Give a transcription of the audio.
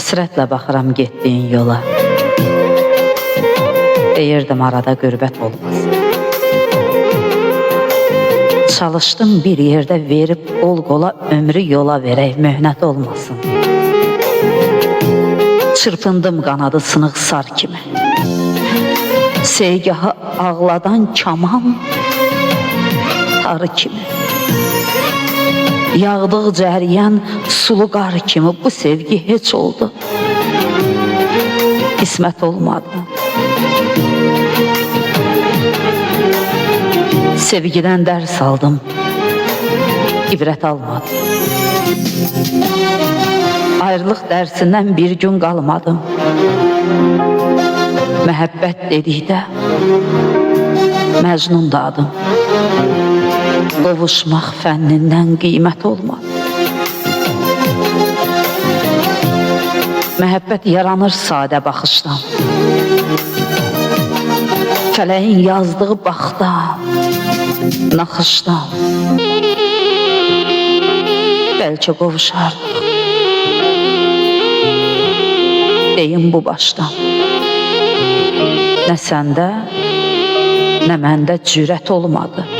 Həsrətlə baxıram getdiyin yola. Deyirdim arada qürbət olmaz. Çalışdım bir yerdə verib qol qola ömrü yola verək, möhnət olmasın. Çırpındım qanadı sınıq sar kimi. Sevgahı ağladan kaman tarı kimi. Yağdıqca əriyən sulu qar kimi bu sevgi heç oldu. Qismət olmadı. Sevgidən dərs aldım, ibrət almadım. Ayrılıq dərsindən bir gün qalmadım. Məhəbbət dedikdə Məcnun dadım. Qovuşmaq fənnindən qiymət olmadı. Məhəbbət yaranır sadə baxışdan. Fələyin yazdığı baxdan, naxışdan. Bəlkə qovuşardıq. Deyim bu başdan. Nə səndə, nə məndə cürət olmadı.